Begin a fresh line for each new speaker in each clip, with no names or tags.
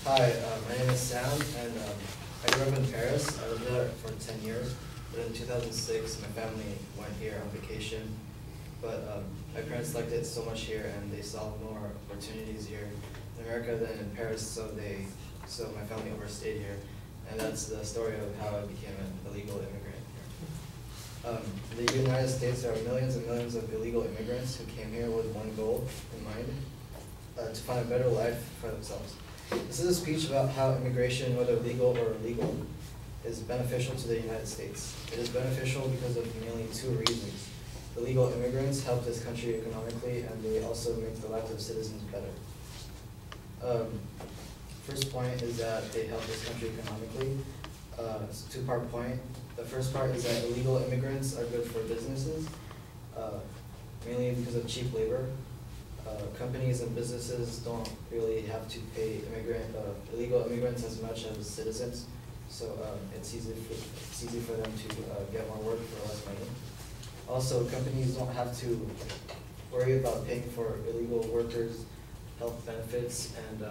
Hi, my name is Sam, and I grew up in Paris. I lived there for 10 years, but in 2006, my family went here on vacation. But my parents liked it so much here, and they saw more opportunities here in America than in Paris, so my family overstayed here. And that's the story of how I became an illegal immigrant here. In the United States, there are millions and millions of illegal immigrants who came here with one goal in mind, to find a better life for themselves. This is a speech about how immigration, whether legal or illegal, is beneficial to the United States. It is beneficial because of mainly two reasons. Illegal immigrants help this country economically, and they also make the lives of citizens better. First point is that they help this country economically. It's a two-part point. The first part is that illegal immigrants are good for businesses, mainly because of cheap labor. Companies and businesses don't really have to pay illegal immigrants as much as citizens, so it's easy for them to get more work for less money. Also, companies don't have to worry about paying for illegal workers' health benefits and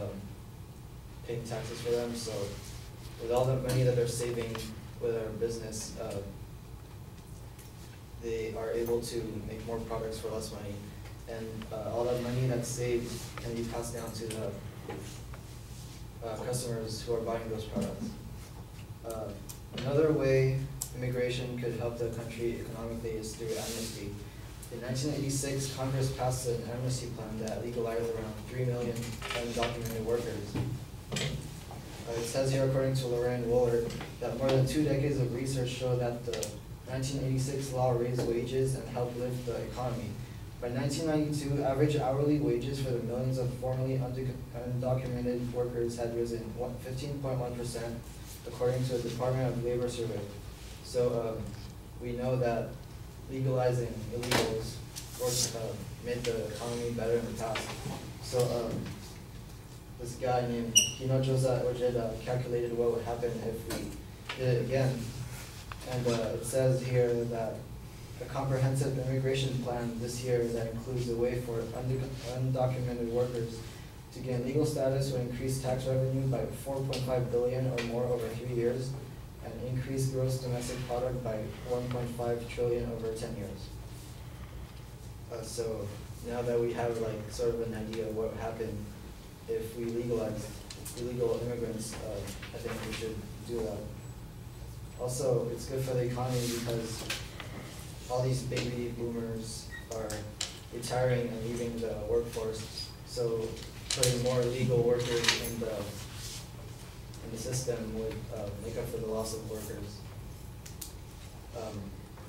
paying taxes for them. So, with all the money that they're saving with our business, they are able to make more products for less money. And all that money that's saved can be passed down to the customers who are buying those products. Another way immigration could help the country economically is through amnesty. In 1986, Congress passed an amnesty plan that legalized around 3 million undocumented workers. It says here, according to Lorraine Woolard, that more than 2 decades of research show that the 1986 law raised wages and helped lift the economy. By 1992, average hourly wages for the millions of formerly undocumented workers had risen 15.1%, according to the Department of Labor survey. So we know that legalizing illegals made the economy better in the past. So this guy named Hinojosa Ojeda calculated what would happen if we did it again. And it says here that a comprehensive immigration plan this year that includes a way for undocumented workers to gain legal status would increase tax revenue by 4.5 billion or more over 3 years, and increase gross domestic product by 1.5 trillion over 10 years. So now that we have sort of an idea of what would happen if we legalized illegal immigrants, I think we should do that. Also, it's good for the economy because all these baby boomers are retiring and leaving the workforce, so putting more legal workers in the system would make up for the loss of workers.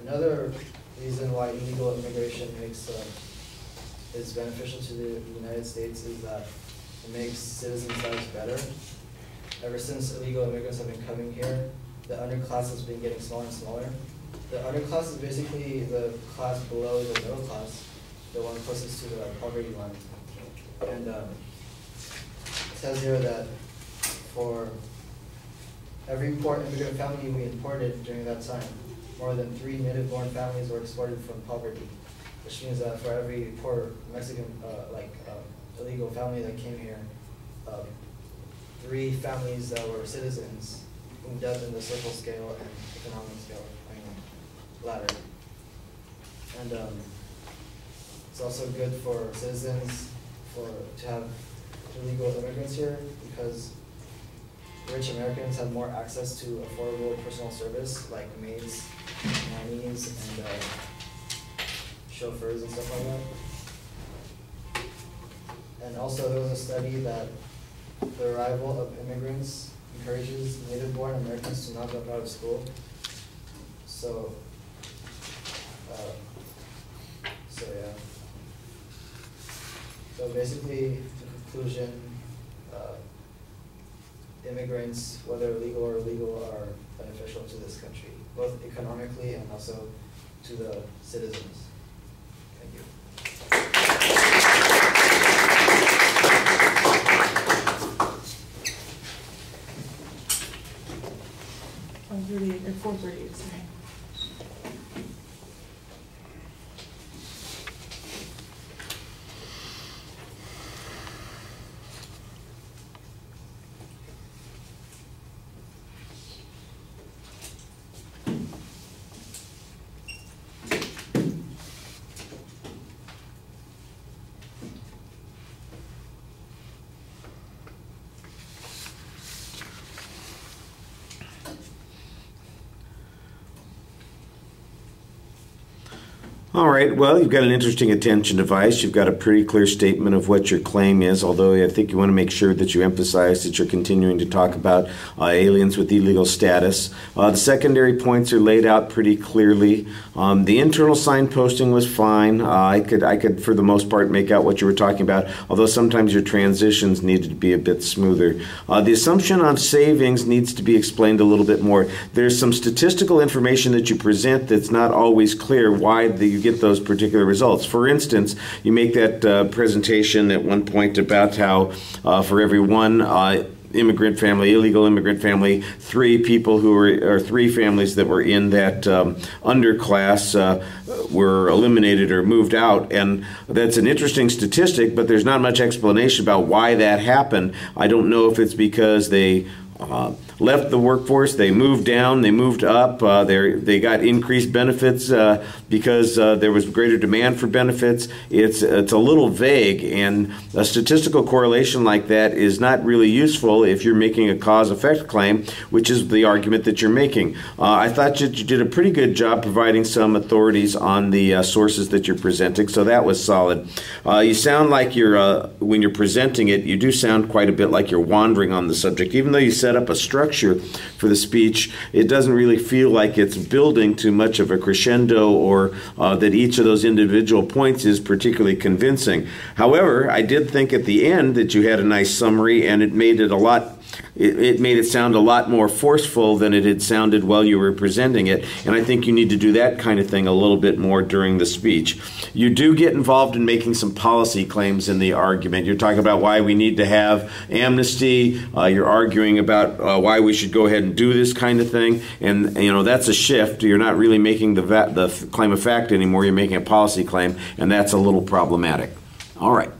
Another reason why illegal immigration is beneficial to the United States is that it makes citizens' lives better. Ever since illegal immigrants have been coming here, the underclass has been getting smaller and smaller. The underclass is basically the class below the middle class, the one closest to the poverty line. And it says here that for every poor immigrant family we imported during that time, more than 3 native-born families were exported from poverty, which means that for every poor Mexican, illegal family that came here, 3 families that were citizens moved up in the social scale and economic scale. Ladder. And it's also good for citizens to have illegal immigrants here because rich Americans have more access to affordable personal service like maids, nannies, and chauffeurs and stuff like that. And also there was a study that the arrival of immigrants encourages native-born Americans to not drop out of school. So yeah. So basically, in conclusion, immigrants, whether legal or illegal, are beneficial to this country, both economically and also to the citizens. Thank you.
At 4:30, it's saying.
All right, well, you've got an interesting attention device. You've got a pretty clear statement of what your claim is, although I think you want to make sure that you emphasize that you're continuing to talk about aliens with illegal status. The secondary points are laid out pretty clearly. The internal signposting was fine. I could, for the most part, make out what you were talking about, although sometimes your transitions needed to be a bit smoother. The assumption on savings needs to be explained a little bit more. There's some statistical information that you present that's not always clear why you get those particular results. For instance, you make that presentation at one point about how for every one immigrant family, illegal immigrant family, three families that were in that underclass were eliminated or moved out, and that's an interesting statistic, but there's not much explanation about why that happened. I don't know if it's because they left the workforce, they moved down, they moved up, they got increased benefits because there was greater demand for benefits. It's a little vague, and a statistical correlation like that is not really useful if you're making a cause-effect claim, which is the argument that you're making. I thought that you did a pretty good job providing some authorities on the sources that you're presenting, so that was solid. You sound like when you're presenting it, you do sound quite a bit like you're wandering on the subject. Even though you set up a structure for the speech, it doesn't really feel like it's building too much of a crescendo, or that each of those individual points is particularly convincing. However, I did think at the end that you had a nice summary, and it made it sound a lot more forceful than it had sounded while you were presenting it, and I think you need to do that kind of thing a little bit more during the speech. You do get involved in making some policy claims in the argument. You're talking about why we need to have amnesty. You're arguing about why we should go ahead and do this kind of thing, and that's a shift. You're not really making the claim of fact anymore. You're making a policy claim, and that's a little problematic. All right.